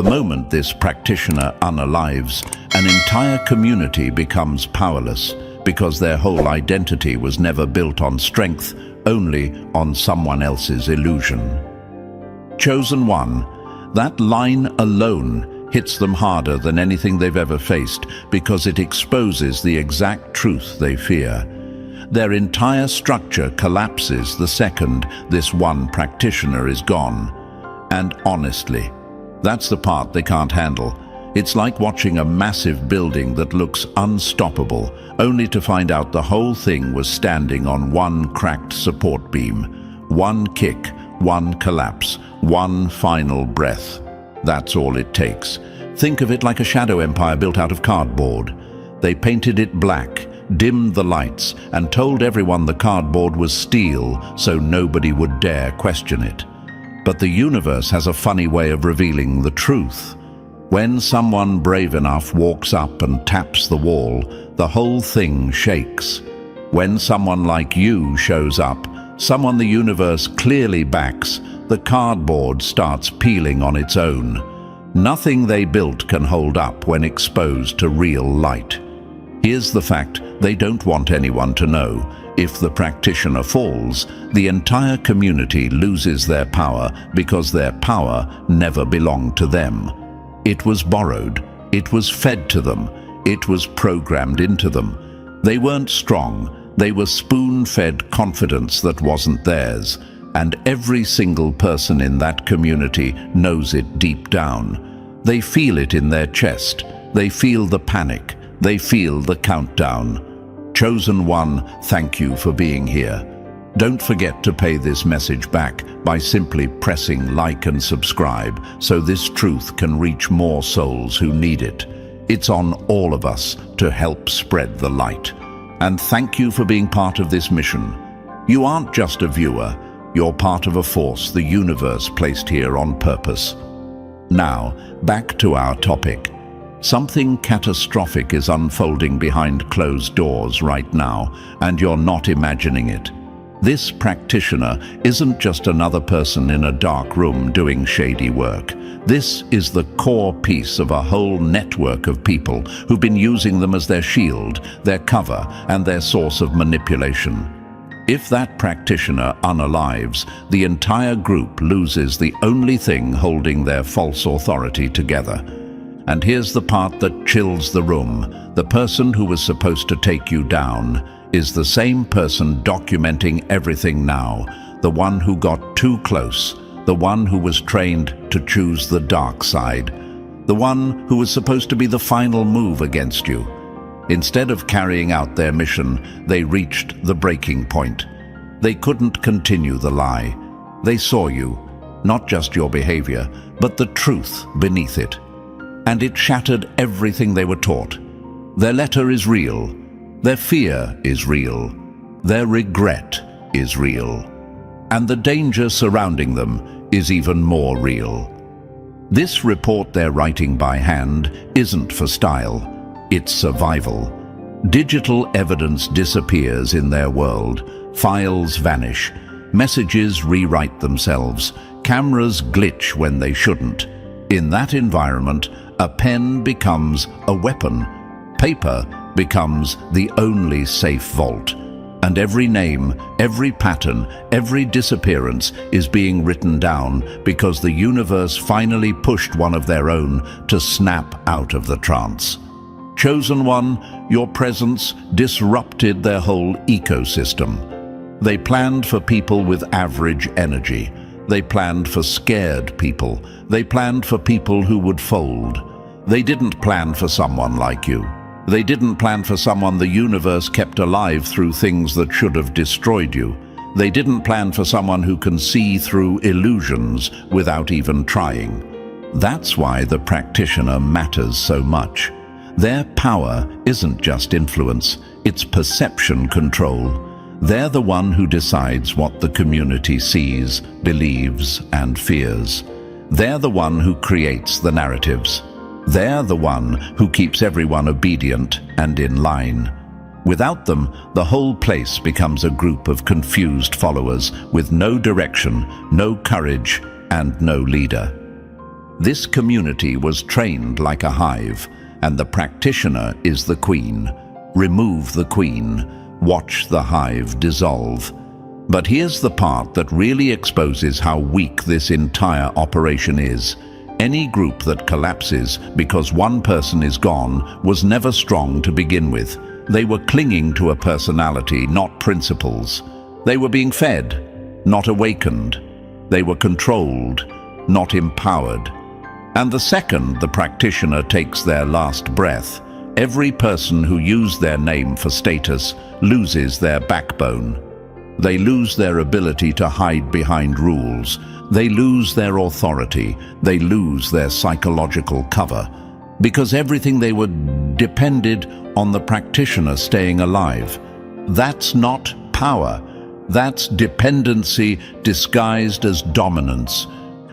The moment this practitioner unalives, an entire community becomes powerless because their whole identity was never built on strength, only on someone else's illusion. Chosen one, that line alone hits them harder than anything they've ever faced because it exposes the exact truth they fear. Their entire structure collapses the second this one practitioner is gone. And honestly, that's the part they can't handle. It's like watching a massive building that looks unstoppable, only to find out the whole thing was standing on one cracked support beam. One kick, one collapse, one final breath. That's all it takes. Think of it like a shadow empire built out of cardboard. They painted it black, dimmed the lights, and told everyone the cardboard was steel so nobody would dare question it. But the universe has a funny way of revealing the truth. When someone brave enough walks up and taps the wall, the whole thing shakes. When someone like you shows up, someone the universe clearly backs, the cardboard starts peeling on its own. Nothing they built can hold up when exposed to real light. Here's the fact they don't want anyone to know. If the practitioner falls, the entire community loses their power because their power never belonged to them. It was borrowed, it was fed to them, it was programmed into them. They weren't strong, they were spoon-fed confidence that wasn't theirs, and every single person in that community knows it deep down. They feel it in their chest, they feel the panic, they feel the countdown. Chosen one, thank you for being here. Don't forget to pay this message back by simply pressing like and subscribe so this truth can reach more souls who need it. It's on all of us to help spread the light. And thank you for being part of this mission. You aren't just a viewer, you're part of a force the universe placed here on purpose. Now, back to our topic. Something catastrophic is unfolding behind closed doors right now, and you're not imagining it. This practitioner isn't just another person in a dark room doing shady work. This is the core piece of a whole network of people who've been using them as their shield, their cover, and their source of manipulation. If that practitioner unalives, the entire group loses the only thing holding their false authority together. And here's the part that chills the room. The person who was supposed to take you down is the same person documenting everything now, the one who got too close, the one who was trained to choose the dark side, the one who was supposed to be the final move against you. Instead of carrying out their mission, they reached the breaking point. They couldn't continue the lie. They saw you, not just your behavior, but the truth beneath it. And it shattered everything they were taught. Their letter is real. Their fear is real. Their regret is real. And the danger surrounding them is even more real. This report they're writing by hand isn't for style. It's survival. Digital evidence disappears in their world. Files vanish. Messages rewrite themselves. Cameras glitch when they shouldn't. In that environment, a pen becomes a weapon. Paper becomes the only safe vault. And every name, every pattern, every disappearance is being written down because the universe finally pushed one of their own to snap out of the trance. Chosen one, your presence disrupted their whole ecosystem. They planned for people with average energy. They planned for scared people. They planned for people who would fold. They didn't plan for someone like you. They didn't plan for someone the universe kept alive through things that should have destroyed you. They didn't plan for someone who can see through illusions without even trying. That's why the practitioner matters so much. Their power isn't just influence, it's perception control. They're the one who decides what the community sees, believes, and fears. They're the one who creates the narratives. They're the one who keeps everyone obedient and in line. Without them, the whole place becomes a group of confused followers with no direction, no courage, and no leader. This community was trained like a hive, and the practitioner is the queen. Remove the queen, watch the hive dissolve. But here's the part that really exposes how weak this entire operation is. Any group that collapses because one person is gone was never strong to begin with. They were clinging to a personality, not principles. They were being fed, not awakened. They were controlled, not empowered. And the second the practitioner takes their last breath, every person who used their name for status loses their backbone. They lose their ability to hide behind rules. They lose their authority. They lose their psychological cover. Because everything they were depended on the practitioner staying alive. That's not power. That's dependency disguised as dominance.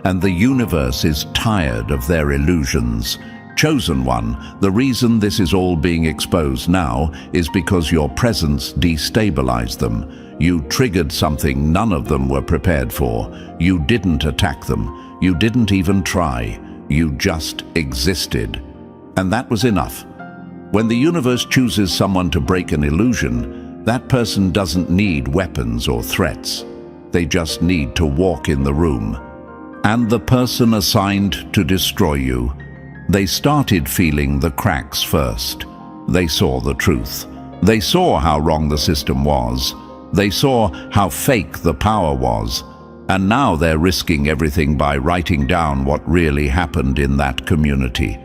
And the universe is tired of their illusions. Chosen one, the reason this is all being exposed now is because your presence destabilized them. You triggered something none of them were prepared for. You didn't attack them. You didn't even try. You just existed. And that was enough. When the universe chooses someone to break an illusion, that person doesn't need weapons or threats. They just need to walk in the room. And the person assigned to destroy you, they started feeling the cracks first. They saw the truth. They saw how wrong the system was. They saw how fake the power was. And now they're risking everything by writing down what really happened in that community.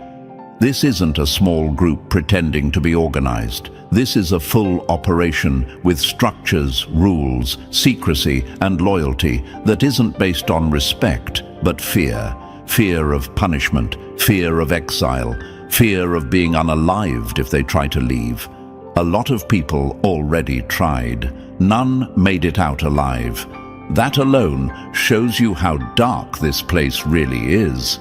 This isn't a small group pretending to be organized. This is a full operation with structures, rules, secrecy, and loyalty that isn't based on respect, but fear. Fear of punishment, fear of exile, fear of being unalived if they try to leave. A lot of people already tried. None made it out alive. That alone shows you how dark this place really is.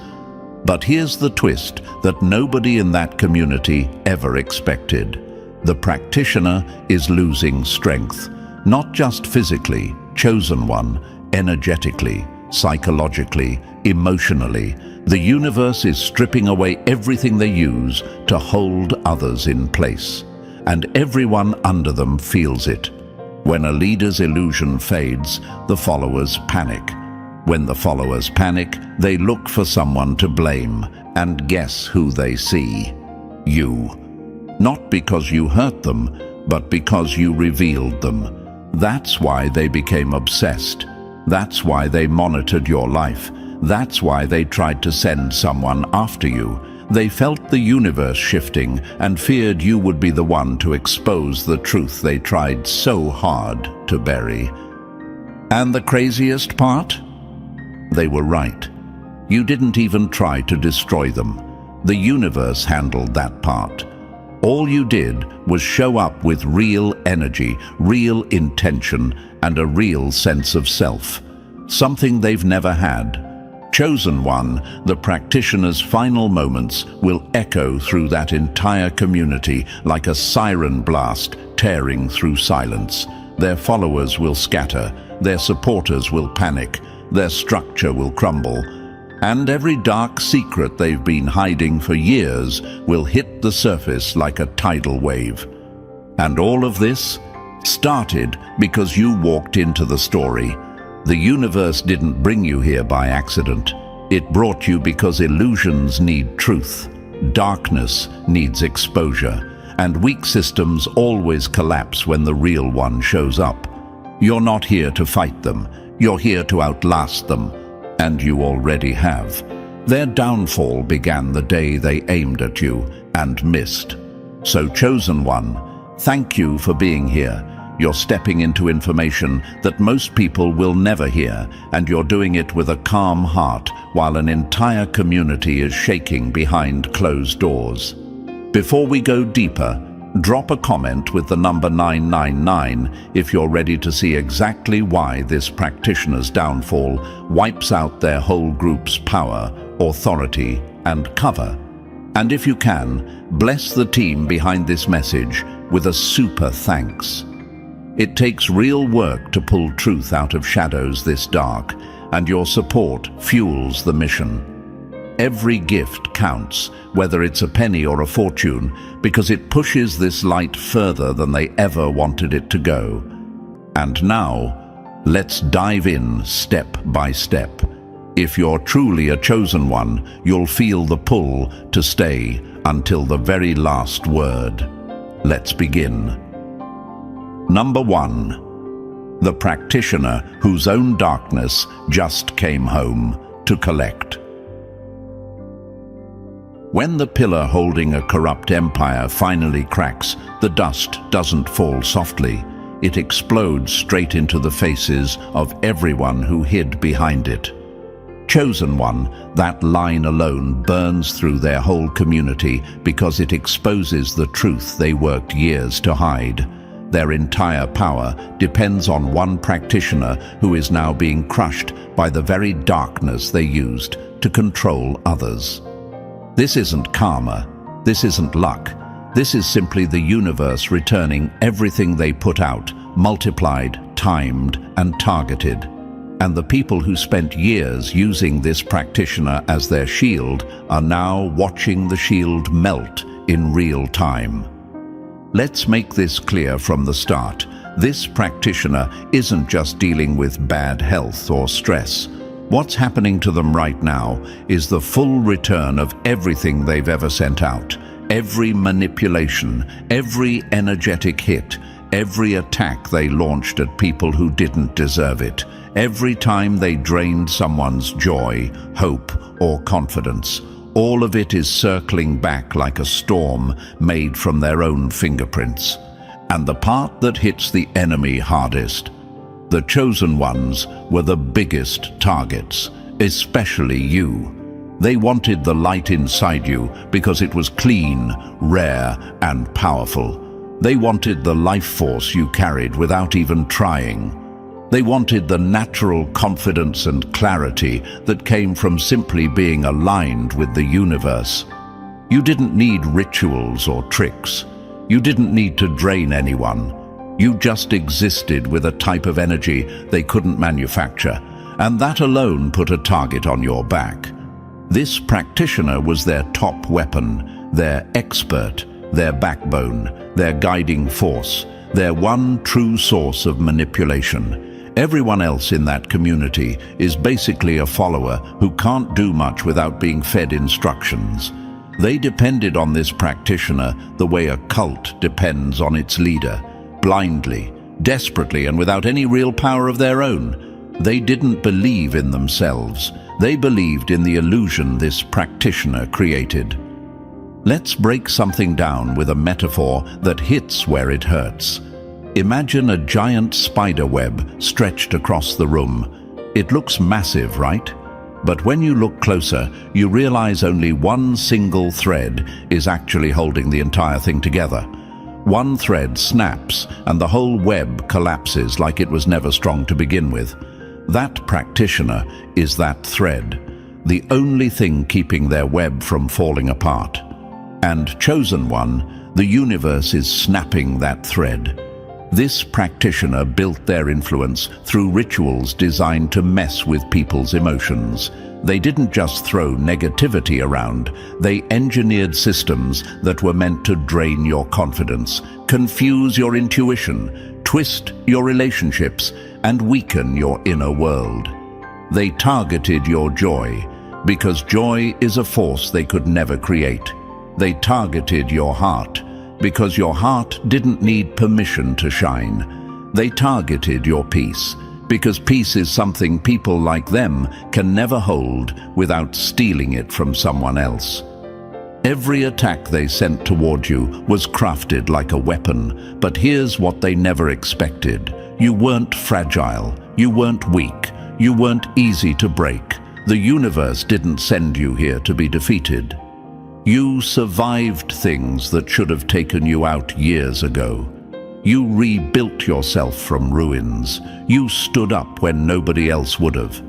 But here's the twist that nobody in that community ever expected. The practitioner is losing strength, not just physically, chosen one, energetically, psychologically, emotionally. The universe is stripping away everything they use to hold others in place. And everyone under them feels it. When a leader's illusion fades, the followers panic. When the followers panic, they look for someone to blame, and guess who they see? You. Not because you hurt them, but because you revealed them. That's why they became obsessed. That's why they monitored your life. That's why they tried to send someone after you. They felt the universe shifting and feared you would be the one to expose the truth they tried so hard to bury. And the craziest part? They were right. You didn't even try to destroy them. The universe handled that part. All you did was show up with real energy, real intention, and a real sense of self. Something they've never had. Chosen one, the practitioner's final moments will echo through that entire community like a siren blast tearing through silence. Their followers will scatter, their supporters will panic, their structure will crumble, and every dark secret they've been hiding for years will hit the surface like a tidal wave. And all of this started because you walked into the story. The universe didn't bring you here by accident. It brought you because illusions need truth. Darkness needs exposure. And weak systems always collapse when the real one shows up. You're not here to fight them. You're here to outlast them. And you already have. Their downfall began the day they aimed at you and missed. So, chosen one, thank you for being here. You're stepping into information that most people will never hear, and you're doing it with a calm heart while an entire community is shaking behind closed doors. Before we go deeper, drop a comment with the number 999 if you're ready to see exactly why this practitioner's downfall wipes out their whole group's power, authority, and cover. And if you can, bless the team behind this message with a super thanks. It takes real work to pull truth out of shadows this dark, and your support fuels the mission. Every gift counts, whether it's a penny or a fortune, because it pushes this light further than they ever wanted it to go. And now, let's dive in step by step. If you're truly a chosen one, you'll feel the pull to stay until the very last word. Let's begin. Number 1. The practitioner whose own darkness just came home to collect. When the pillar holding a corrupt empire finally cracks, the dust doesn't fall softly. It explodes straight into the faces of everyone who hid behind it. Chosen one, that line alone burns through their whole community because it exposes the truth they worked years to hide. Their entire power depends on one practitioner who is now being crushed by the very darkness they used to control others. This isn't karma, this isn't luck, this is simply the universe returning everything they put out, multiplied, timed, and targeted. And the people who spent years using this practitioner as their shield are now watching the shield melt in real time. Let's make this clear from the start. This practitioner isn't just dealing with bad health or stress. What's happening to them right now is the full return of everything they've ever sent out. Every manipulation, every energetic hit, every attack they launched at people who didn't deserve it. Every time they drained someone's joy, hope, or confidence. All of it is circling back like a storm made from their own fingerprints. And the part that hits the enemy hardest, the chosen ones were the biggest targets, especially you. They wanted the light inside you because it was clean, rare, and powerful. They wanted the life force you carried without even trying. They wanted the natural confidence and clarity that came from simply being aligned with the universe. You didn't need rituals or tricks. You didn't need to drain anyone. You just existed with a type of energy they couldn't manufacture, and that alone put a target on your back. This practitioner was their top weapon, their expert, their backbone, their guiding force, their one true source of manipulation. Everyone else in that community is basically a follower who can't do much without being fed instructions. They depended on this practitioner the way a cult depends on its leader, blindly, desperately, and without any real power of their own. They didn't believe in themselves. They believed in the illusion this practitioner created. Let's break something down with a metaphor that hits where it hurts. Imagine a giant spider web stretched across the room. It looks massive, right? But when you look closer, you realize only one single thread is actually holding the entire thing together. One thread snaps and the whole web collapses like it was never strong to begin with. That practitioner is that thread, the only thing keeping their web from falling apart. And chosen one, the universe is snapping that thread. This practitioner built their influence through rituals designed to mess with people's emotions. They didn't just throw negativity around, they engineered systems that were meant to drain your confidence, confuse your intuition, twist your relationships, and weaken your inner world. They targeted your joy, because joy is a force they could never create. They targeted your heart, because your heart didn't need permission to shine. They targeted your peace, because peace is something people like them can never hold without stealing it from someone else. Every attack they sent toward you was crafted like a weapon, but here's what they never expected. You weren't fragile, you weren't weak, you weren't easy to break. The universe didn't send you here to be defeated. You survived things that should have taken you out years ago. You rebuilt yourself from ruins. You stood up when nobody else would have.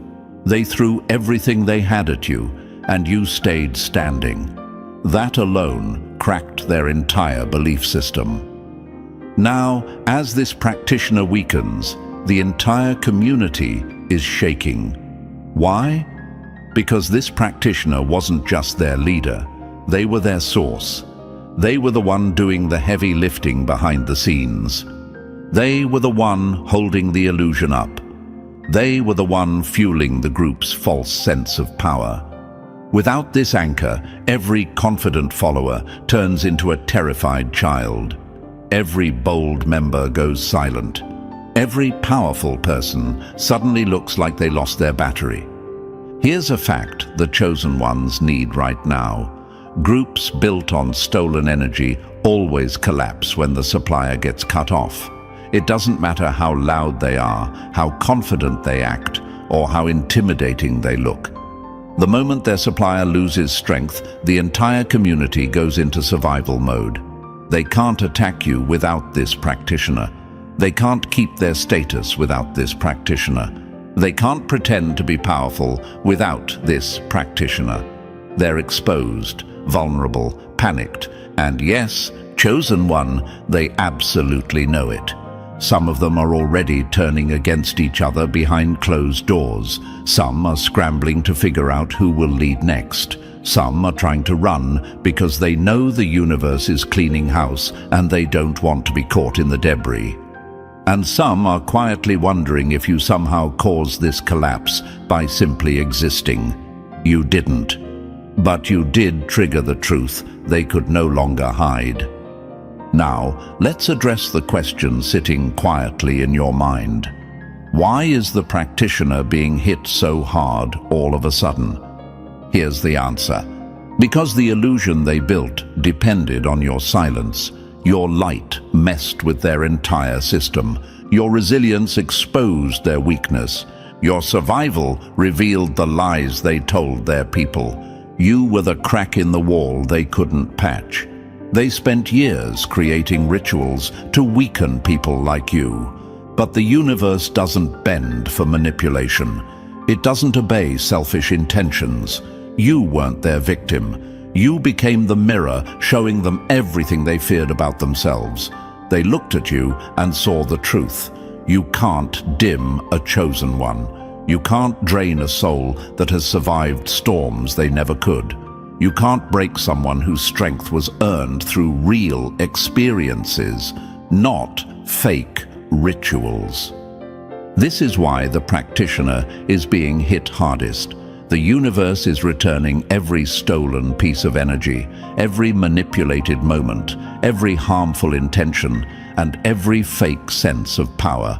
They threw everything they had at you, and you stayed standing. That alone cracked their entire belief system. Now, as this practitioner weakens, the entire community is shaking. Why? Because this practitioner wasn't just their leader, they were their source. They were the one doing the heavy lifting behind the scenes. They were the one holding the illusion up. They were the one fueling the group's false sense of power. Without this anchor, every confident follower turns into a terrified child. Every bold member goes silent. Every powerful person suddenly looks like they lost their battery. Here's a fact the chosen ones need right now. Groups built on stolen energy always collapse when the supplier gets cut off. It doesn't matter how loud they are, how confident they act, or how intimidating they look. The moment their supplier loses strength, the entire community goes into survival mode. They can't attack you without this practitioner. They can't keep their status without this practitioner. They can't pretend to be powerful without this practitioner. They're exposed, vulnerable, panicked, and yes, chosen one, they absolutely know it. Some of them are already turning against each other behind closed doors. Some are scrambling to figure out who will lead next. Some are trying to run because they know the universe is cleaning house and they don't want to be caught in the debris. And some are quietly wondering if you somehow caused this collapse by simply existing. You didn't. But you did trigger the truth they could no longer hide. Now, let's address the question sitting quietly in your mind. Why is the practitioner being hit so hard all of a sudden? Here's the answer. Because the illusion they built depended on your silence. Your light messed with their entire system. Your resilience exposed their weakness. Your survival revealed the lies they told their people. You were the crack in the wall they couldn't patch. They spent years creating rituals to weaken people like you. But the universe doesn't bend for manipulation. It doesn't obey selfish intentions. You weren't their victim. You became the mirror showing them everything they feared about themselves. They looked at you and saw the truth. You can't dim a chosen one. You can't drain a soul that has survived storms they never could. You can't break someone whose strength was earned through real experiences, not fake rituals. This is why the practitioner is being hit hardest. The universe is returning every stolen piece of energy, every manipulated moment, every harmful intention, and every fake sense of power.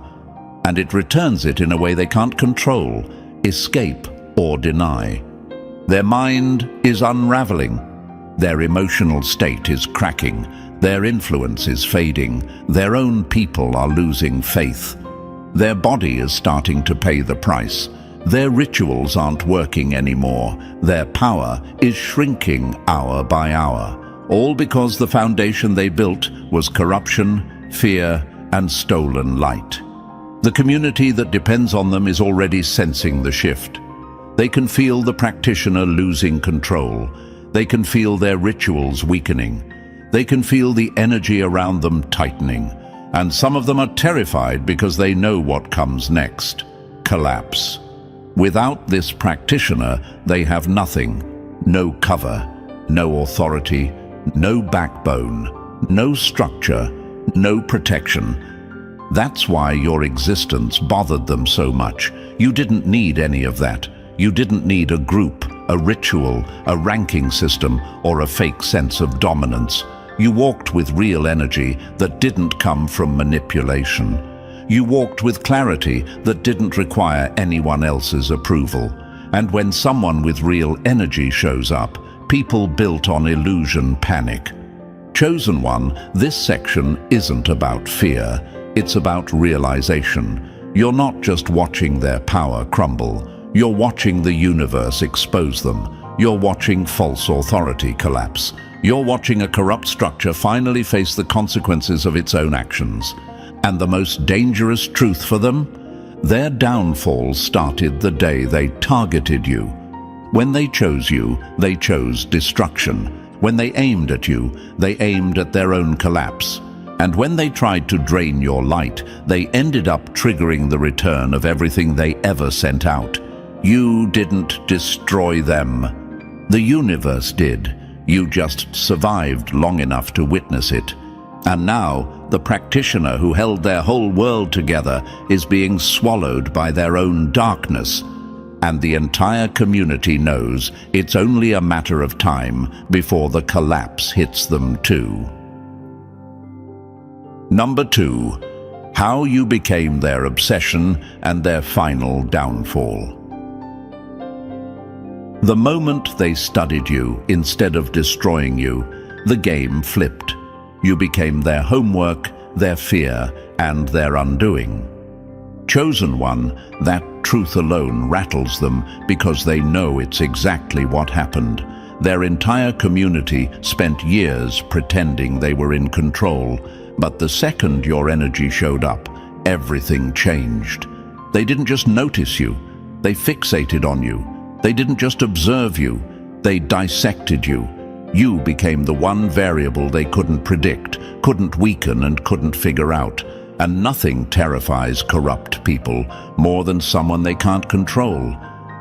And it returns it in a way they can't control, escape, or deny. Their mind is unraveling. Their emotional state is cracking. Their influence is fading. Their own people are losing faith. Their body is starting to pay the price. Their rituals aren't working anymore. Their power is shrinking hour by hour, all because the foundation they built was corruption, fear, and stolen light. The community that depends on them is already sensing the shift. They can feel the practitioner losing control. They can feel their rituals weakening. They can feel the energy around them tightening. And some of them are terrified because they know what comes next: collapse. Without this practitioner, they have nothing. No cover, no authority, no backbone, no structure, no protection. That's why your existence bothered them so much. You didn't need any of that. You didn't need a group, a ritual, a ranking system, or a fake sense of dominance. You walked with real energy that didn't come from manipulation. You walked with clarity that didn't require anyone else's approval. And when someone with real energy shows up, people built on illusion panic. Chosen one, this section isn't about fear. It's about realization. You're not just watching their power crumble. You're watching the universe expose them. You're watching false authority collapse. You're watching a corrupt structure finally face the consequences of its own actions. And the most dangerous truth for them? Their downfall started the day they targeted you. When they chose you, they chose destruction. When they aimed at you, they aimed at their own collapse. And when they tried to drain your light, they ended up triggering the return of everything they ever sent out. You didn't destroy them. The universe did. You just survived long enough to witness it. And now, the practitioner who held their whole world together is being swallowed by their own darkness. And the entire community knows it's only a matter of time before the collapse hits them too. Number 2. How you became their obsession and their final downfall. The moment they studied you instead of destroying you, the game flipped. You became their homework, their fear, and their undoing. Chosen one, that truth alone rattles them because they know it's exactly what happened. Their entire community spent years pretending they were in control, but the second your energy showed up, everything changed. They didn't just notice you, they fixated on you. They didn't just observe you, they dissected you. You became the one variable they couldn't predict, couldn't weaken, and couldn't figure out. And nothing terrifies corrupt people more than someone they can't control.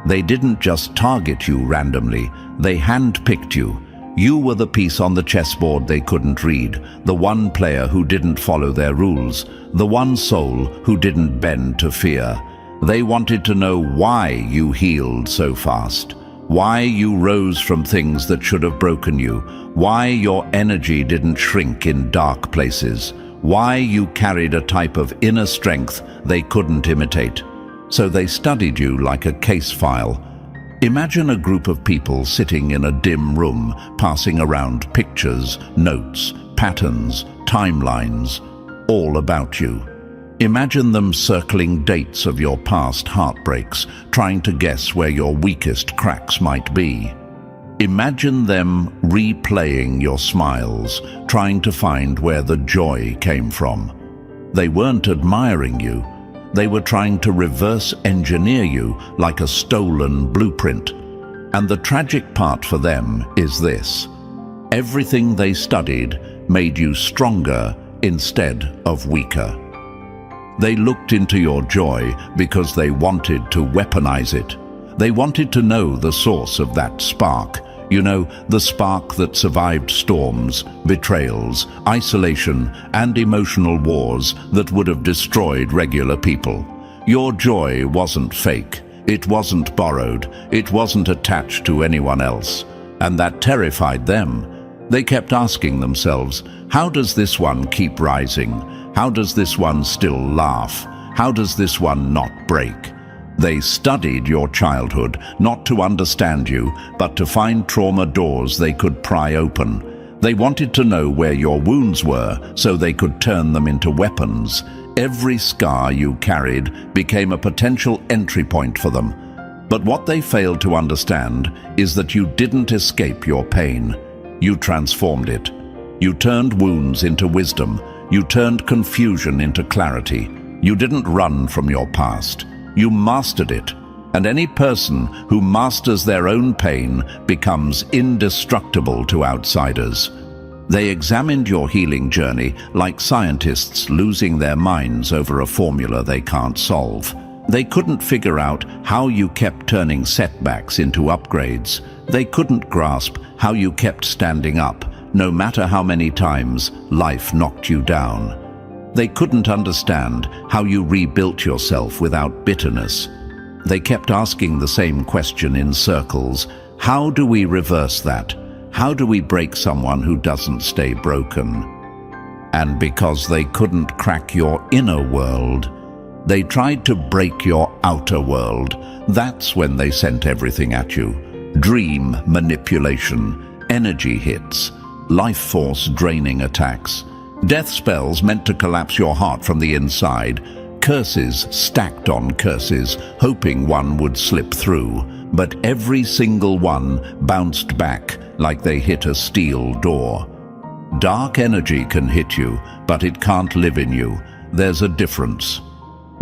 They didn't just target you randomly, they handpicked you. You were the piece on the chessboard they couldn't read, the one player who didn't follow their rules, the one soul who didn't bend to fear. They wanted to know why you healed so fast, why you rose from things that should have broken you, why your energy didn't shrink in dark places, why you carried a type of inner strength they couldn't imitate. So they studied you like a case file. Imagine a group of people sitting in a dim room, passing around pictures, notes, patterns, timelines, all about you. Imagine them circling dates of your past heartbreaks, trying to guess where your weakest cracks might be. Imagine them replaying your smiles, trying to find where the joy came from. They weren't admiring you. They were trying to reverse engineer you like a stolen blueprint. And the tragic part for them is this: everything they studied made you stronger instead of weaker. They looked into your joy because they wanted to weaponize it. They wanted to know the source of that spark. You know, the spark that survived storms, betrayals, isolation, and emotional wars that would have destroyed regular people. Your joy wasn't fake. It wasn't borrowed. It wasn't attached to anyone else. And that terrified them. They kept asking themselves, how does this one keep rising? How does this one still laugh? How does this one not break? They studied your childhood, not to understand you, but to find trauma doors they could pry open. They wanted to know where your wounds were, so they could turn them into weapons. Every scar you carried became a potential entry point for them. But what they failed to understand is that you didn't escape your pain. You transformed it. You turned wounds into wisdom. You turned confusion into clarity. You didn't run from your past. You mastered it. And any person who masters their own pain becomes indestructible to outsiders. They examined your healing journey like scientists losing their minds over a formula they can't solve. They couldn't figure out how you kept turning setbacks into upgrades. They couldn't grasp how you kept standing up, no matter how many times life knocked you down. They couldn't understand how you rebuilt yourself without bitterness. They kept asking the same question in circles. How do we reverse that? How do we break someone who doesn't stay broken? And because they couldn't crack your inner world, they tried to break your outer world. That's when they sent everything at you. Dream manipulation, energy hits, life force draining attacks, death spells meant to collapse your heart from the inside, curses stacked on curses, hoping one would slip through, but every single one bounced back like they hit a steel door. Dark energy can hit you, but it can't live in you. There's a difference.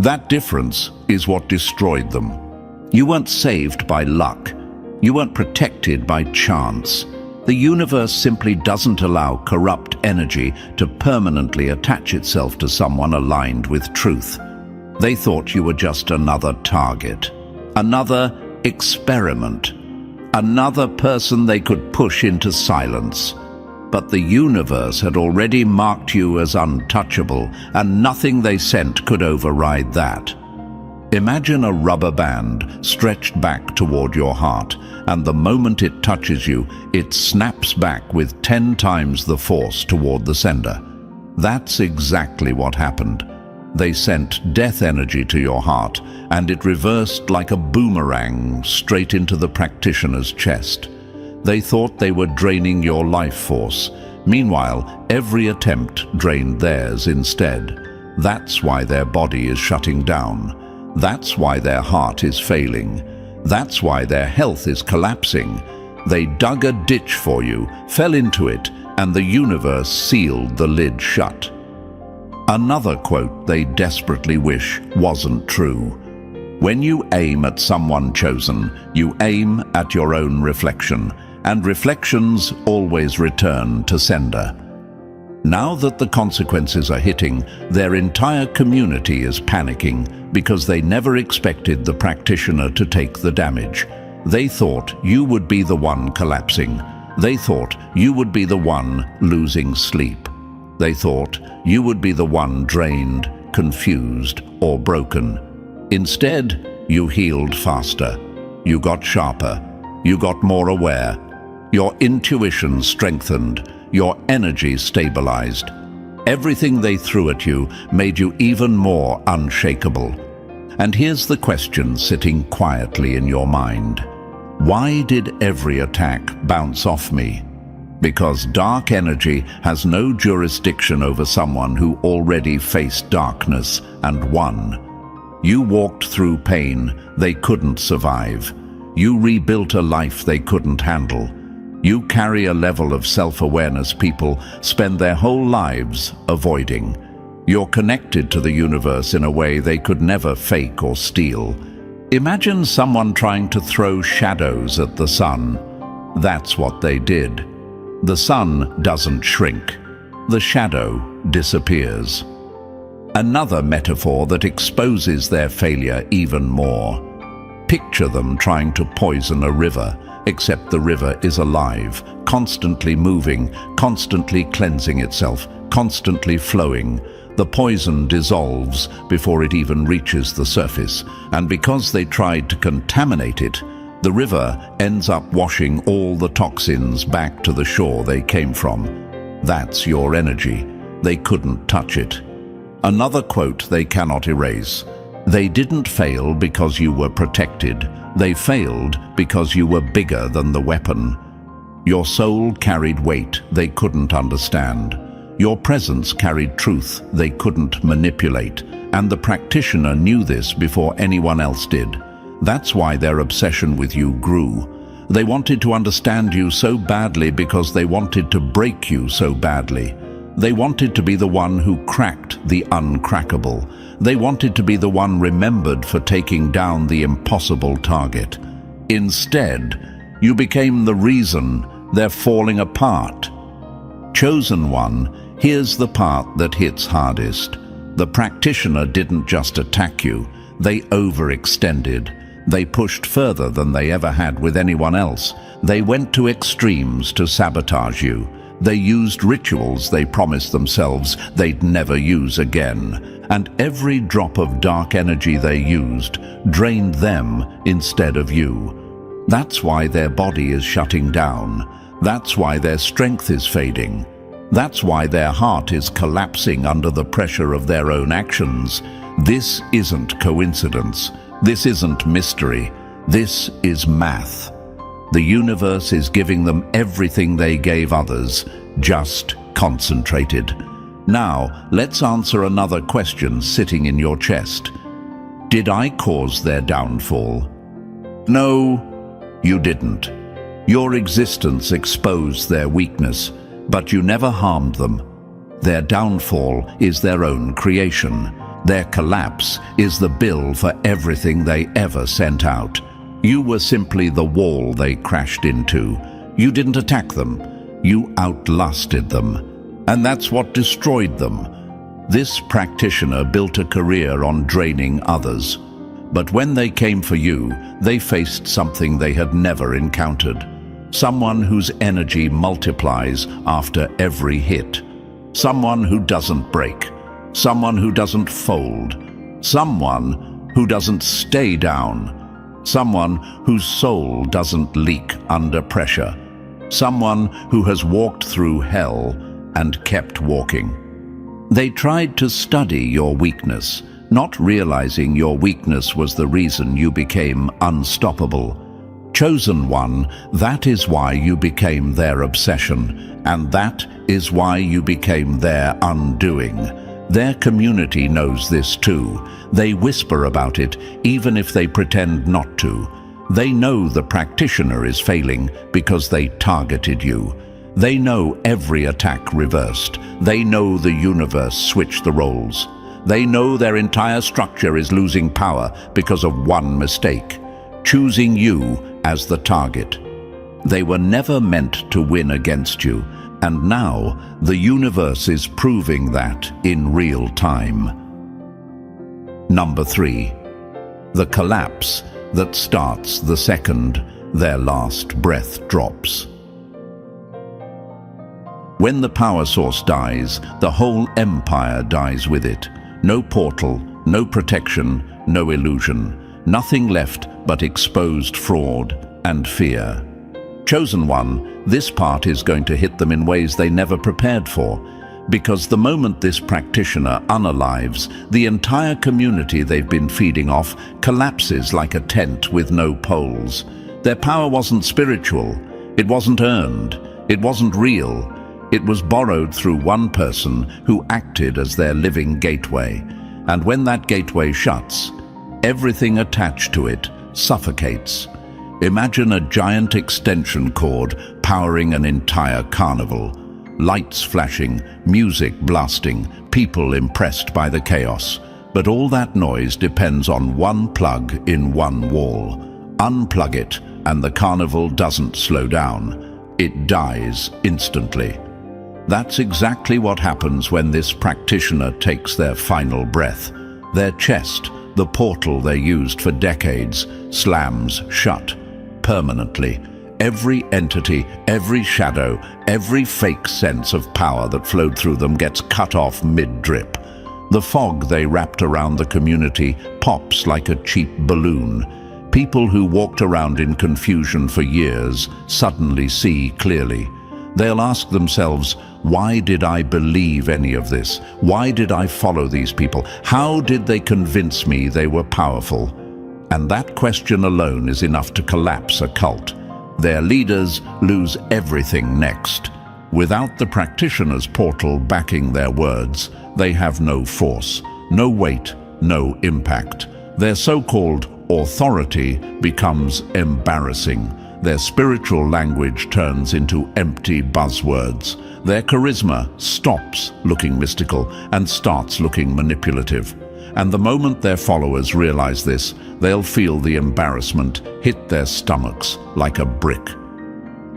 That difference is what destroyed them. You weren't saved by luck. You weren't protected by chance. The universe simply doesn't allow corrupt energy to permanently attach itself to someone aligned with truth. They thought you were just another target, another experiment, another person they could push into silence. But the universe had already marked you as untouchable, and nothing they sent could override that. Imagine a rubber band stretched back toward your heart, and the moment it touches you, it snaps back with 10 times the force toward the sender. That's exactly what happened. They sent death energy to your heart, and it reversed like a boomerang straight into the practitioner's chest. They thought they were draining your life force. Meanwhile, every attempt drained theirs instead. That's why their body is shutting down. That's why their heart is failing. That's why their health is collapsing. They dug a ditch for you, fell into it, and the universe sealed the lid shut. Another quote they desperately wish wasn't true. When you aim at someone chosen, you aim at your own reflection, and reflections always return to sender. Now that the consequences are hitting, their entire community is panicking because they never expected the practitioner to take the damage. They thought you would be the one collapsing. They thought you would be the one losing sleep. They thought you would be the one drained, confused, or broken. Instead, you healed faster. You got sharper. You got more aware. Your intuition strengthened. Your energy stabilized. Everything they threw at you made you even more unshakable. And here's the question sitting quietly in your mind. Why did every attack bounce off me? Because dark energy has no jurisdiction over someone who already faced darkness and won. You walked through pain they couldn't survive. You rebuilt a life they couldn't handle. You carry a level of self-awareness people spend their whole lives avoiding. You're connected to the universe in a way they could never fake or steal. Imagine someone trying to throw shadows at the sun. That's what they did. The sun doesn't shrink. The shadow disappears. Another metaphor that exposes their failure even more. Picture them trying to poison a river, except the river is alive, constantly moving, constantly cleansing itself, constantly flowing. The poison dissolves before it even reaches the surface, and because they tried to contaminate it, the river ends up washing all the toxins back to the shore they came from. That's your energy. They couldn't touch it. Another quote they cannot erase. They didn't fail because you were protected. They failed because you were bigger than the weapon. Your soul carried weight they couldn't understand. Your presence carried truth they couldn't manipulate, and the practitioner knew this before anyone else did. That's why their obsession with you grew. They wanted to understand you so badly because they wanted to break you so badly. They wanted to be the one who cracked the uncrackable. They wanted to be the one remembered for taking down the impossible target. Instead, you became the reason they're falling apart. Chosen one, here's the part that hits hardest. The practitioner didn't just attack you, they overextended. They pushed further than they ever had with anyone else. They went to extremes to sabotage you. They used rituals they promised themselves they'd never use again. And every drop of dark energy they used drained them instead of you. That's why their body is shutting down. That's why their strength is fading. That's why their heart is collapsing under the pressure of their own actions. This isn't coincidence. This isn't mystery. This is math. The universe is giving them everything they gave others, just concentrated. Now, let's answer another question sitting in your chest. Did I cause their downfall? No, you didn't. Your existence exposed their weakness, but you never harmed them. Their downfall is their own creation. Their collapse is the bill for everything they ever sent out. You were simply the wall they crashed into. You didn't attack them. You outlasted them. And that's what destroyed them. This practitioner built a career on draining others. But when they came for you, they faced something they had never encountered. Someone whose energy multiplies after every hit. Someone who doesn't break. Someone who doesn't fold. Someone who doesn't stay down. Someone whose soul doesn't leak under pressure. Someone who has walked through hell and kept walking. They tried to study your weakness, not realizing your weakness was the reason you became unstoppable. Chosen one, that is why you became their obsession, and that is why you became their undoing. Their community knows this too. They whisper about it, even if they pretend not to. They know the practitioner is failing because they targeted you. They know every attack reversed. They know the universe switched the roles. They know their entire structure is losing power because of one mistake, choosing you as the target. They were never meant to win against you, and now the universe is proving that in real time. Number 3. The collapse that starts the second their last breath drops. When the power source dies, the whole empire dies with it. No portal, no protection, no illusion. Nothing left but exposed fraud and fear. Chosen one, this part is going to hit them in ways they never prepared for. Because the moment this practitioner unalives, the entire community they've been feeding off collapses like a tent with no poles. Their power wasn't spiritual. It wasn't earned. It wasn't real. It was borrowed through one person who acted as their living gateway. And when that gateway shuts, everything attached to it suffocates. Imagine a giant extension cord powering an entire carnival. Lights flashing, music blasting, people impressed by the chaos. But all that noise depends on one plug in one wall. Unplug it, and the carnival doesn't slow down. It dies instantly. That's exactly what happens when this practitioner takes their final breath. Their chest, the portal they used for decades, slams shut permanently. Every entity, every shadow, every fake sense of power that flowed through them gets cut off mid-drip. The fog they wrapped around the community pops like a cheap balloon. People who walked around in confusion for years suddenly see clearly. They'll ask themselves, why did I believe any of this? Why did I follow these people? How did they convince me they were powerful? And that question alone is enough to collapse a cult. Their leaders lose everything next. Without the practitioner's portal backing their words, they have no force, no weight, no impact. Their so-called authority becomes embarrassing. Their spiritual language turns into empty buzzwords. Their charisma stops looking mystical and starts looking manipulative. And the moment their followers realize this, they'll feel the embarrassment hit their stomachs like a brick.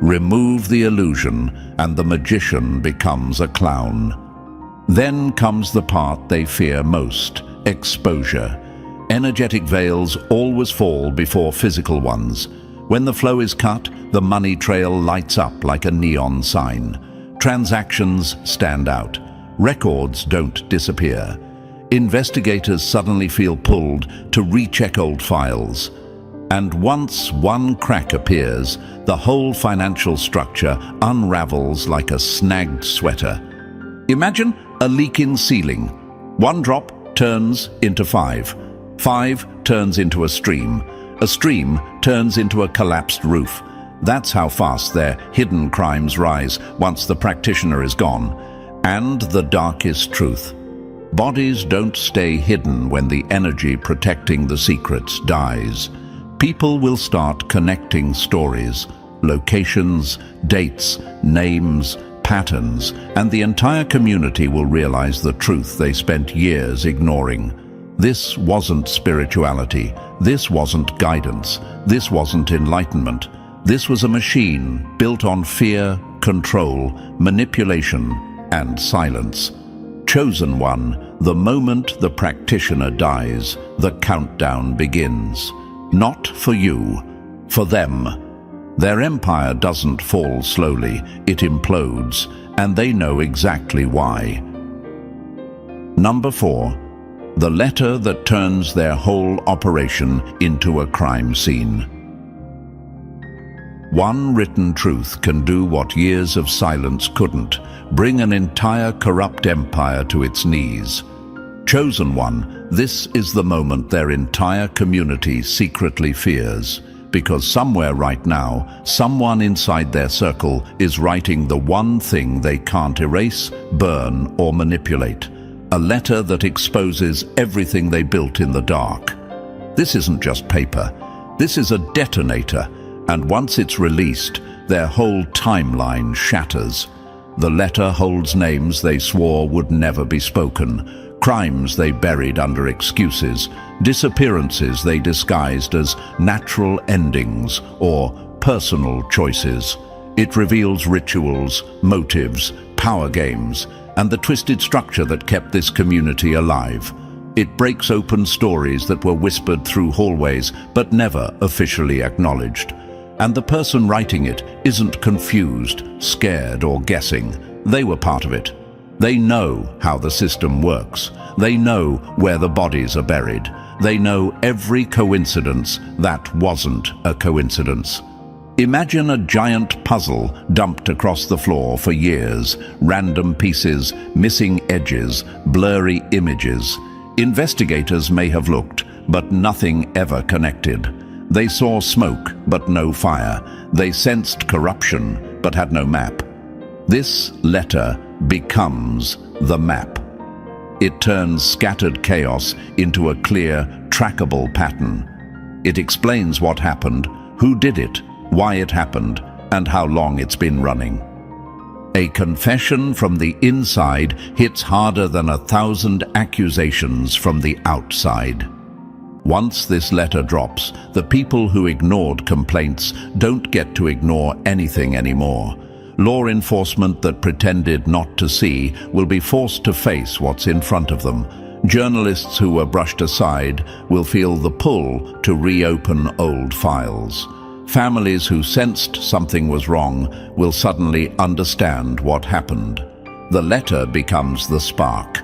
Remove the illusion, and the magician becomes a clown. Then comes the part they fear most, exposure. Energetic veils always fall before physical ones. When the flow is cut, the money trail lights up like a neon sign. Transactions stand out. Records don't disappear. Investigators suddenly feel pulled to recheck old files. And once one crack appears, the whole financial structure unravels like a snagged sweater. Imagine a leak in ceiling. One drop turns into 5. 5 turns into a stream. A stream turns into a collapsed roof. That's how fast their hidden crimes rise once the practitioner is gone. And the darkest truth. Bodies don't stay hidden when the energy protecting the secrets dies. People will start connecting stories, locations, dates, names, patterns, and the entire community will realize the truth they spent years ignoring. This wasn't spirituality. This wasn't guidance. This wasn't enlightenment. This was a machine built on fear, control, manipulation, and silence. Chosen one, the moment the practitioner dies, the countdown begins. Not for you, for them. Their empire doesn't fall slowly, it implodes, and they know exactly why. Number 4. The letter that turns their whole operation into a crime scene. One written truth can do what years of silence couldn't, bring an entire corrupt empire to its knees. Chosen one, this is the moment their entire community secretly fears, because somewhere right now, someone inside their circle is writing the one thing they can't erase, burn, or manipulate. A letter that exposes everything they built in the dark. This isn't just paper. This is a detonator, and once it's released, their whole timeline shatters. The letter holds names they swore would never be spoken, crimes they buried under excuses, disappearances they disguised as natural endings or personal choices. It reveals rituals, motives, power games, and the twisted structure that kept this community alive. It breaks open stories that were whispered through hallways but never officially acknowledged. And the person writing it isn't confused, scared, or guessing. They were part of it. They know how the system works. They know where the bodies are buried. They know every coincidence that wasn't a coincidence. Imagine a giant puzzle dumped across the floor for years, random pieces, missing edges, blurry images. Investigators may have looked, but nothing ever connected. They saw smoke, but no fire. They sensed corruption, but had no map. This letter becomes the map. It turns scattered chaos into a clear, trackable pattern. It explains what happened, who did it, why it happened, and how long it's been running. A confession from the inside hits harder than 1,000 accusations from the outside. Once this letter drops, the people who ignored complaints don't get to ignore anything anymore. Law enforcement that pretended not to see will be forced to face what's in front of them. Journalists who were brushed aside will feel the pull to reopen old files. Families who sensed something was wrong will suddenly understand what happened. The letter becomes the spark.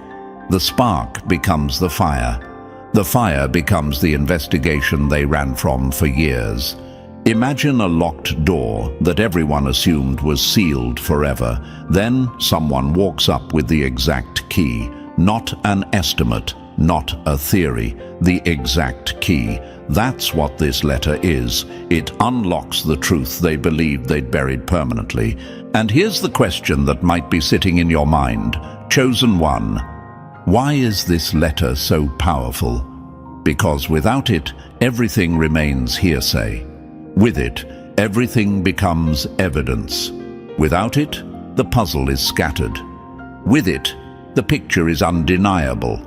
The spark becomes the fire. The fire becomes the investigation they ran from for years. Imagine a locked door that everyone assumed was sealed forever. Then someone walks up with the exact key. Not an estimate, not a theory, the exact key. That's what this letter is. It unlocks the truth they believed they'd buried permanently. And here's the question that might be sitting in your mind. Chosen one, why is this letter so powerful? Because without it, everything remains hearsay. With it, everything becomes evidence. Without it, the puzzle is scattered. With it, the picture is undeniable.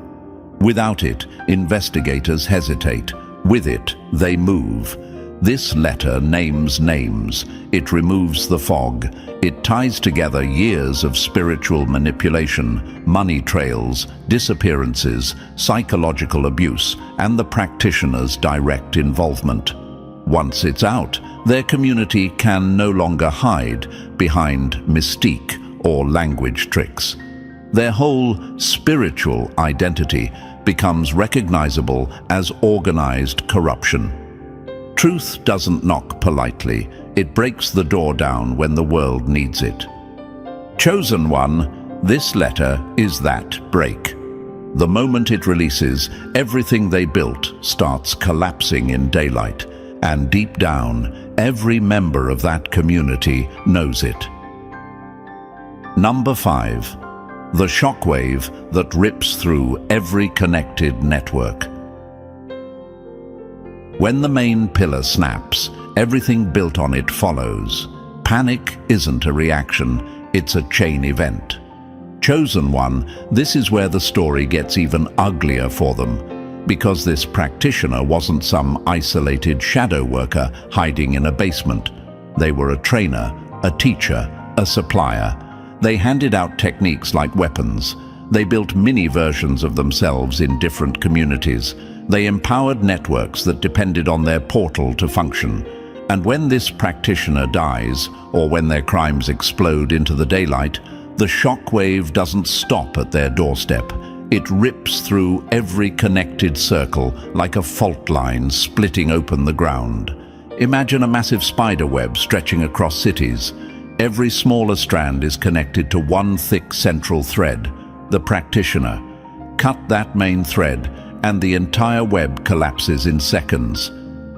Without it, investigators hesitate. With it, they move. This letter names names. It removes the fog. It ties together years of spiritual manipulation, money trails, disappearances, psychological abuse, and the practitioner's direct involvement. Once it's out, their community can no longer hide behind mystique or language tricks. Their whole spiritual identity becomes recognizable as organized corruption. Truth doesn't knock politely. It breaks the door down when the world needs it. Chosen one, this letter is that break. The moment it releases, everything they built starts collapsing in daylight. And deep down, every member of that community knows it. Number 5. The shockwave that rips through every connected network. When the main pillar snaps, everything built on it follows. Panic isn't a reaction, it's a chain event. Chosen one, this is where the story gets even uglier for them. Because this practitioner wasn't some isolated shadow worker hiding in a basement. They were a trainer, a teacher, a supplier. They handed out techniques like weapons. They built mini versions of themselves in different communities. They empowered networks that depended on their portal to function. And when this practitioner dies, or when their crimes explode into the daylight, the shockwave doesn't stop at their doorstep. It rips through every connected circle like a fault line splitting open the ground. Imagine a massive spider web stretching across cities. Every smaller strand is connected to one thick central thread, the practitioner. Cut that main thread, and the entire web collapses in seconds.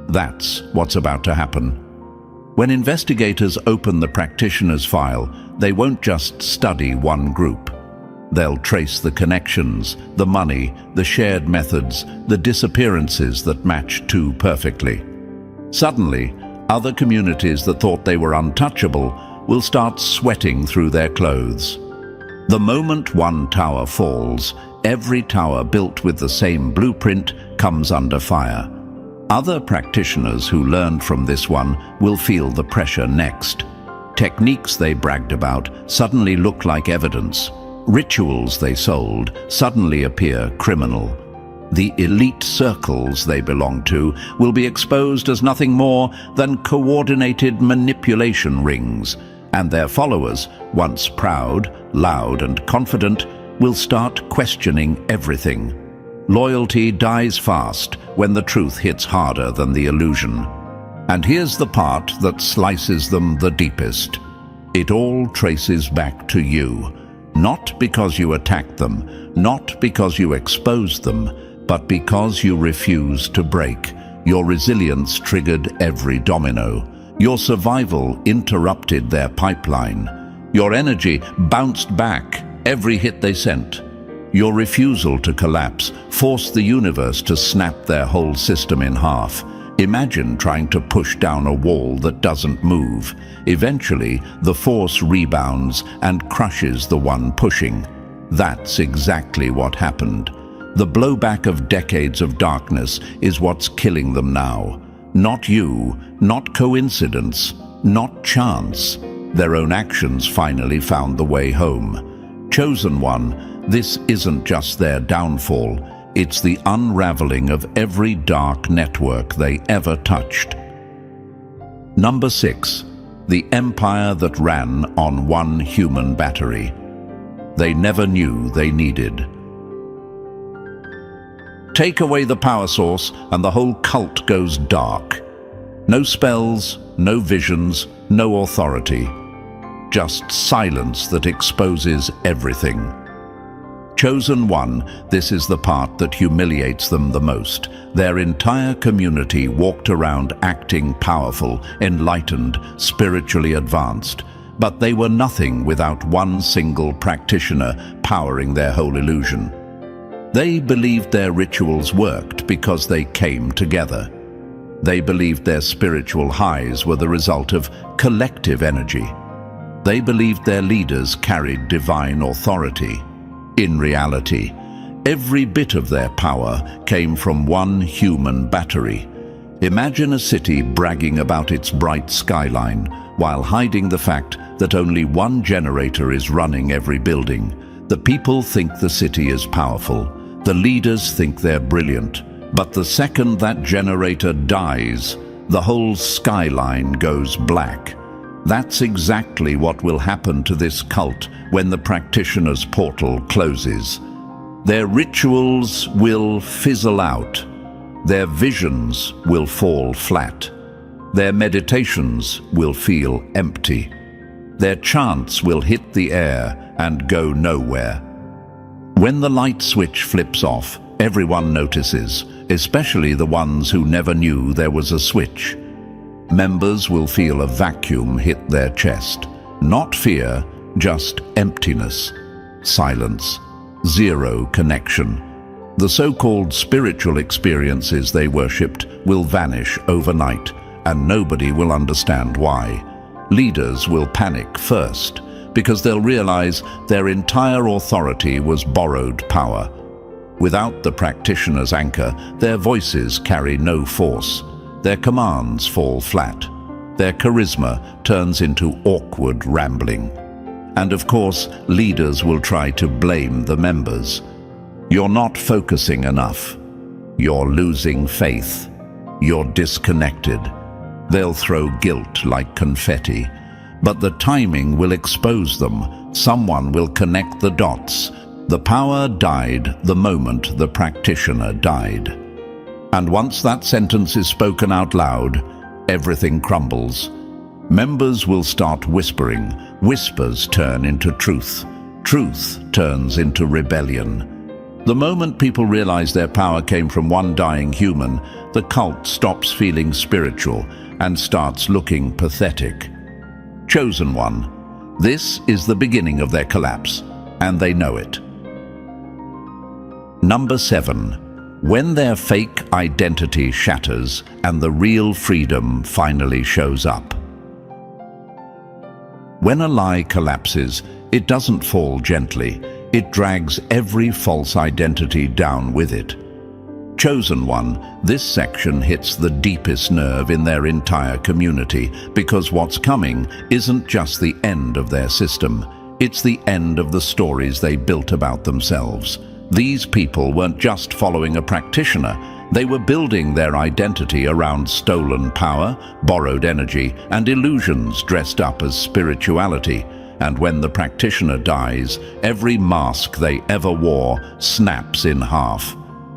That's what's about to happen. When investigators open the practitioner's file, they won't just study one group. They'll trace the connections, the money, the shared methods, the disappearances that match too perfectly. Suddenly, other communities that thought they were untouchable will start sweating through their clothes. The moment one tower falls, every tower built with the same blueprint comes under fire. Other practitioners who learned from this one will feel the pressure next. Techniques they bragged about suddenly look like evidence. Rituals they sold suddenly appear criminal. The elite circles they belong to will be exposed as nothing more than coordinated manipulation rings, and their followers, once proud, loud and confident, will start questioning everything. Loyalty dies fast when the truth hits harder than the illusion. And here's the part that slices them the deepest. It all traces back to you. Not because you attacked them, not because you exposed them, but because you refused to break. Your resilience triggered every domino. Your survival interrupted their pipeline. Your energy bounced back every hit they sent. Your refusal to collapse forced the universe to snap their whole system in half. Imagine trying to push down a wall that doesn't move. Eventually, the force rebounds and crushes the one pushing. That's exactly what happened. The blowback of decades of darkness is what's killing them now. Not you, not coincidence, not chance. Their own actions finally found the way home. Chosen one, this isn't just their downfall. It's the unraveling of every dark network they ever touched. Number 6. The empire that ran on one human battery. They never knew they needed. Take away the power source and the whole cult goes dark. No spells, no visions, no authority. Just silence that exposes everything. Chosen one, this is the part that humiliates them the most. Their entire community walked around acting powerful, enlightened, spiritually advanced. But they were nothing without one single practitioner powering their whole illusion. They believed their rituals worked because they came together. They believed their spiritual highs were the result of collective energy. They believed their leaders carried divine authority. In reality, every bit of their power came from one human battery. Imagine a city bragging about its bright skyline while hiding the fact that only one generator is running every building. The people think the city is powerful. The leaders think they're brilliant. But the second that generator dies, the whole skyline goes black. That's exactly what will happen to this cult when the practitioner's portal closes. Their rituals will fizzle out. Their visions will fall flat. Their meditations will feel empty. Their chants will hit the air and go nowhere. When the light switch flips off, everyone notices, especially the ones who never knew there was a switch. Members will feel a vacuum hit their chest. Not fear, just emptiness, silence, zero connection. The so-called spiritual experiences they worshipped will vanish overnight, and nobody will understand why. Leaders will panic first, because they'll realize their entire authority was borrowed power. Without the practitioner's anchor, their voices carry no force. Their commands fall flat. Their charisma turns into awkward rambling. And of course, leaders will try to blame the members. You're not focusing enough. You're losing faith. You're disconnected. They'll throw guilt like confetti. But the timing will expose them. Someone will connect the dots. The power died the moment the practitioner died. And once that sentence is spoken out loud, everything crumbles. Members will start whispering. Whispers turn into truth. Truth turns into rebellion. The moment people realize their power came from one dying human, the cult stops feeling spiritual and starts looking pathetic. Chosen one. This is the beginning of their collapse, and they know it. Number 7. When their fake identity shatters and the real freedom finally shows up. When a lie collapses, it doesn't fall gently. It drags every false identity down with it. Chosen one, this section hits the deepest nerve in their entire community, because what's coming isn't just the end of their system. It's the end of the stories they built about themselves. These people weren't just following a practitioner. They were building their identity around stolen power, borrowed energy, and illusions dressed up as spirituality. And when the practitioner dies, every mask they ever wore snaps in half.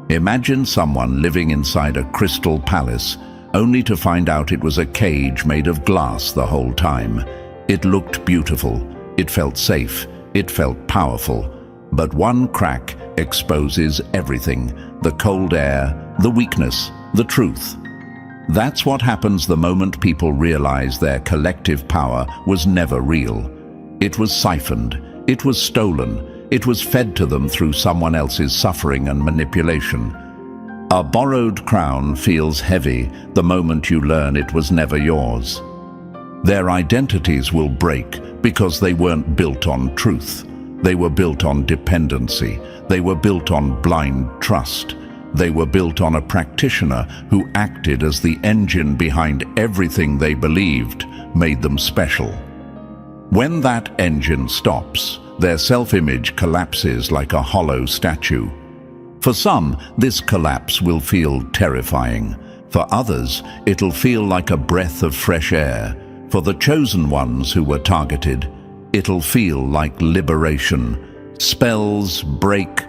Imagine someone living inside a crystal palace, only to find out it was a cage made of glass the whole time. It looked beautiful, it felt safe, it felt powerful. But one crack exposes everything: the cold air, the weakness, the truth. That's what happens the moment people realize their collective power was never real. It was siphoned, it was stolen, it was fed to them through someone else's suffering and manipulation. A borrowed crown feels heavy the moment you learn it was never yours. Their identities will break because they weren't built on truth. They were built on dependency. They were built on blind trust. They were built on a practitioner who acted as the engine behind everything they believed made them special. When that engine stops, their self-image collapses like a hollow statue. For some, this collapse will feel terrifying. For others, it'll feel like a breath of fresh air. For the chosen ones who were targeted, it'll feel like liberation. Spells break,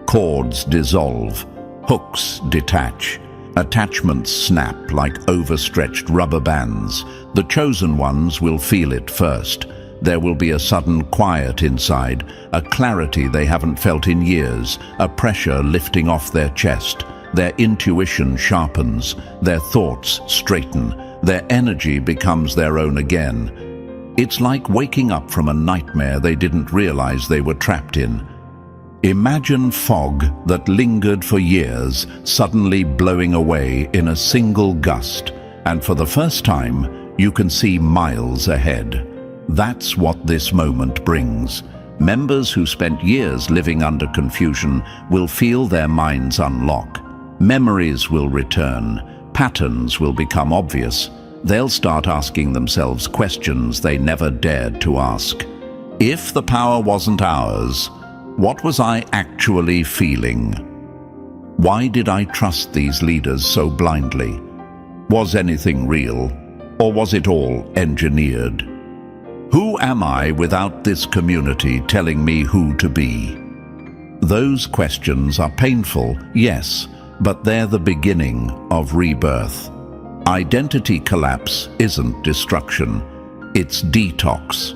cords dissolve, hooks detach, attachments snap like overstretched rubber bands. The chosen ones will feel it first. There will be a sudden quiet inside, a clarity they haven't felt in years, a pressure lifting off their chest. Their intuition sharpens, their thoughts straighten, their energy becomes their own again. It's like waking up from a nightmare they didn't realize they were trapped in. Imagine fog that lingered for years suddenly blowing away in a single gust, and for the first time, you can see miles ahead. That's what this moment brings. Members who spent years living under confusion will feel their minds unlock. Memories will return. Patterns will become obvious. They'll start asking themselves questions they never dared to ask. If the power wasn't ours, what was I actually feeling? Why did I trust these leaders so blindly? Was anything real, or was it all engineered? Who am I without this community telling me who to be? Those questions are painful, yes, but they're the beginning of rebirth. Identity collapse isn't destruction, it's detox.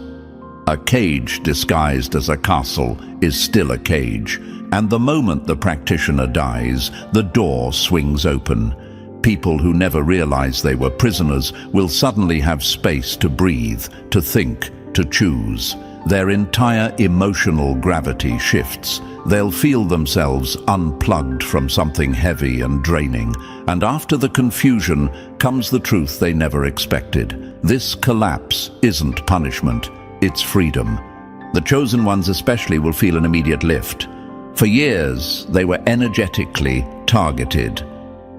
A cage disguised as a castle is still a cage, and the moment the practitioner dies, the door swings open. People who never realized they were prisoners will suddenly have space to breathe, to think, to choose. Their entire emotional gravity shifts. They'll feel themselves unplugged from something heavy and draining. And after the confusion comes the truth they never expected. This collapse isn't punishment, it's freedom. The chosen ones especially will feel an immediate lift. For years, they were energetically targeted.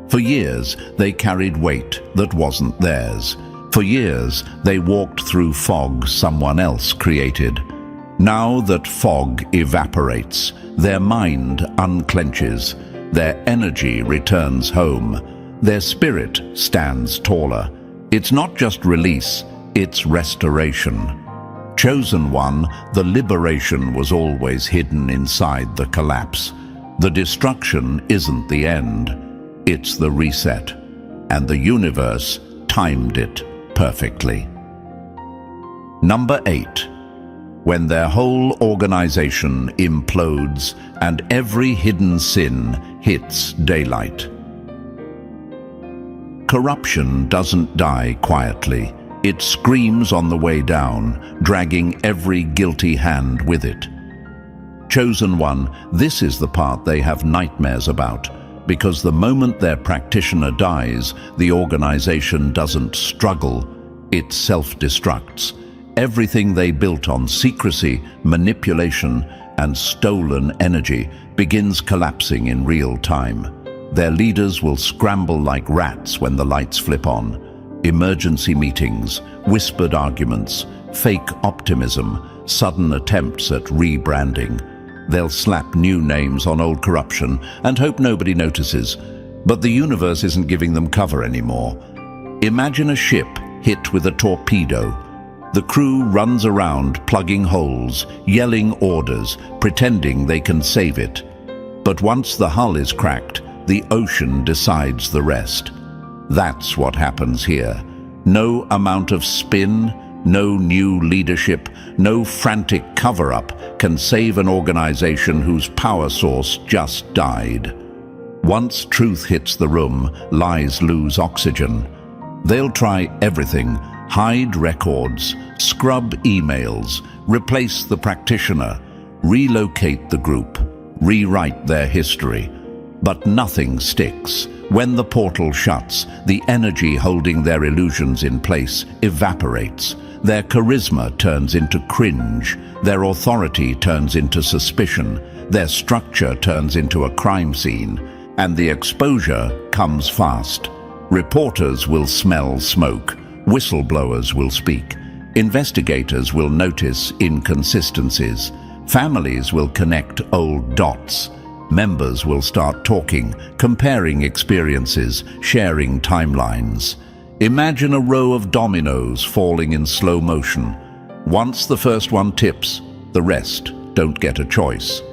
For years, they carried weight that wasn't theirs. For years, they walked through fog someone else created. Now that fog evaporates, their mind unclenches, their energy returns home, their spirit stands taller. It's not just release, it's restoration. Chosen one, the liberation was always hidden inside the collapse. The destruction isn't the end, it's the reset. And the universe timed it perfectly. Number 8. When their whole organization implodes and every hidden sin hits daylight. Corruption doesn't die quietly. It screams on the way down, dragging every guilty hand with it. Chosen one, this is the part they have nightmares about, because the moment their practitioner dies, the organization doesn't struggle, it self-destructs. Everything they built on secrecy, manipulation, and stolen energy begins collapsing in real time. Their leaders will scramble like rats when the lights flip on. Emergency meetings, whispered arguments, fake optimism, sudden attempts at rebranding. They'll slap new names on old corruption and hope nobody notices. But the universe isn't giving them cover anymore. Imagine a ship hit with a torpedo. The crew runs around plugging holes, yelling orders, pretending they can save it. But once the hull is cracked, the ocean decides the rest. That's what happens here. No amount of spin, no new leadership, no frantic cover-up can save an organization whose power source just died. Once truth hits the room, lies lose oxygen. They'll try everything: hide records, scrub emails, replace the practitioner, relocate the group, rewrite their history. But nothing sticks. When the portal shuts, the energy holding their illusions in place evaporates. Their charisma turns into cringe, their authority turns into suspicion, their structure turns into a crime scene, and the exposure comes fast. Reporters will smell smoke, whistleblowers will speak, investigators will notice inconsistencies, families will connect old dots. Members will start talking, comparing experiences, sharing timelines. Imagine a row of dominoes falling in slow motion. Once the first one tips, the rest don't get a choice.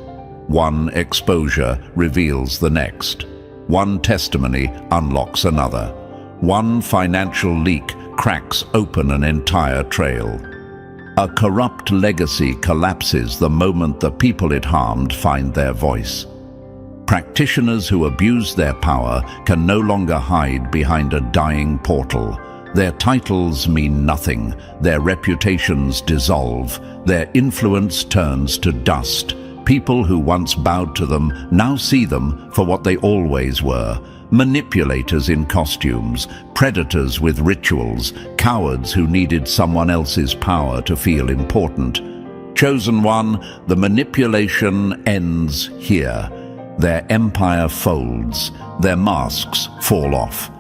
One exposure reveals the next. One testimony unlocks another. One financial leak cracks open an entire trail. A corrupt legacy collapses the moment the people it harmed find their voice. Practitioners who abuse their power can no longer hide behind a dying portal. Their titles mean nothing, their reputations dissolve, their influence turns to dust. People who once bowed to them now see them for what they always were: manipulators in costumes, predators with rituals, cowards who needed someone else's power to feel important. Chosen one, the manipulation ends here. Their empire folds, their masks fall off.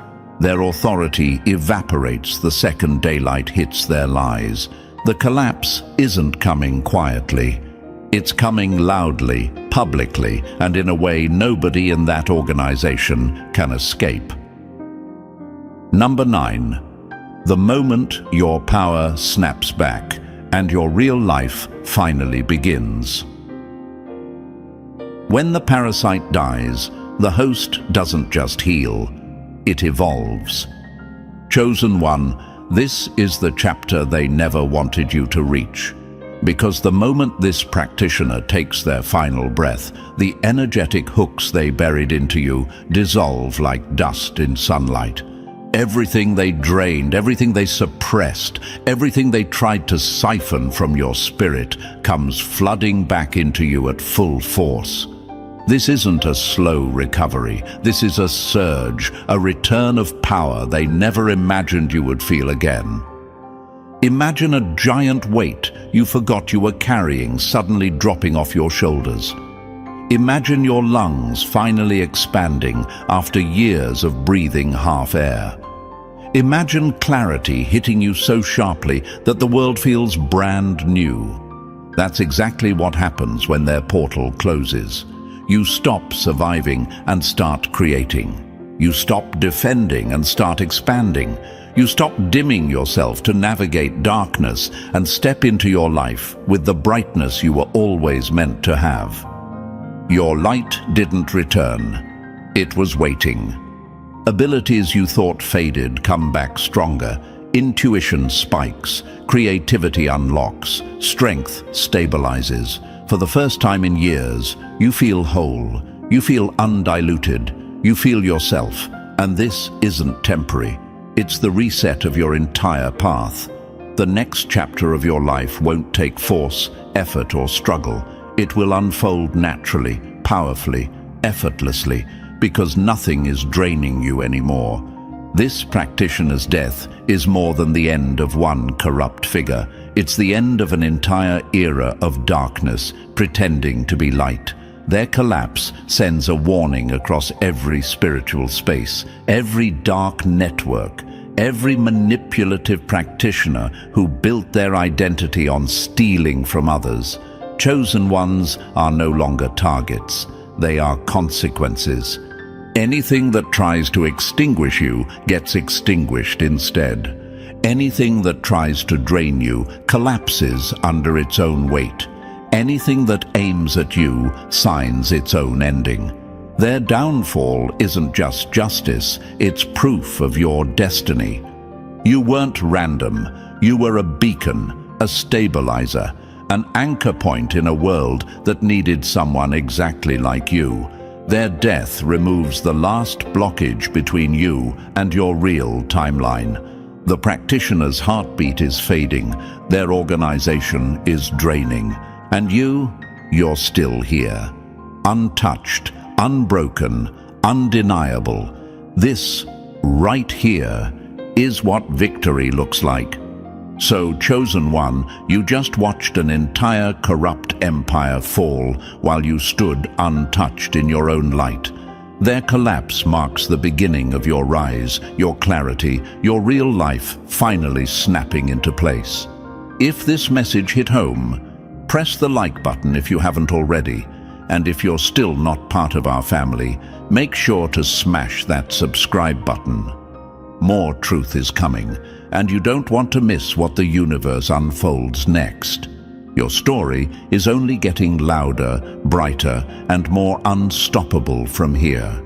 Their authority evaporates the second daylight hits their lies. The collapse isn't coming quietly. It's coming loudly, publicly, and in a way nobody in that organization can escape. Number 9. The moment your power snaps back and your real life finally begins. When the parasite dies, the host doesn't just heal, it evolves. Chosen one, this is the chapter they never wanted you to reach. Because the moment this practitioner takes their final breath, the energetic hooks they buried into you dissolve like dust in sunlight. Everything they drained, everything they suppressed, everything they tried to siphon from your spirit comes flooding back into you at full force. This isn't a slow recovery. This is a surge, a return of power they never imagined you would feel again. Imagine a giant weight you forgot you were carrying suddenly dropping off your shoulders. Imagine your lungs finally expanding after years of breathing half air. Imagine clarity hitting you so sharply that the world feels brand new. That's exactly what happens when their portal closes. You stop surviving and start creating. You stop defending and start expanding. You stop dimming yourself to navigate darkness and step into your life with the brightness you were always meant to have. Your light didn't return. It was waiting. Abilities you thought faded come back stronger. Intuition spikes. Creativity unlocks. Strength stabilizes. For the first time in years, you feel whole. You feel undiluted. You feel yourself. And this isn't temporary. It's the reset of your entire path. The next chapter of your life won't take force, effort, or struggle. It will unfold naturally, powerfully, effortlessly, because nothing is draining you anymore. This practitioner's death is more than the end of one corrupt figure. It's the end of an entire era of darkness, pretending to be light. Their collapse sends a warning across every spiritual space, every dark network, every manipulative practitioner who built their identity on stealing from others. Chosen ones are no longer targets. They are consequences. Anything that tries to extinguish you gets extinguished instead. Anything that tries to drain you collapses under its own weight. Anything that aims at you signs its own ending. Their downfall isn't just justice, it's proof of your destiny. You weren't random. You were a beacon, a stabilizer, an anchor point in a world that needed someone exactly like you. Their death removes the last blockage between you and your real timeline. The practitioner's heartbeat is fading, their organization is draining. And you're still here. Untouched, unbroken, undeniable. This, right here, is what victory looks like. So, chosen one, you just watched an entire corrupt empire fall while you stood untouched in your own light. Their collapse marks the beginning of your rise, your clarity, your real life finally snapping into place. If this message hit home, press the like button if you haven't already, and if you're still not part of our family, make sure to smash that subscribe button. More truth is coming, and you don't want to miss what the universe unfolds next. Your story is only getting louder, brighter, and more unstoppable from here.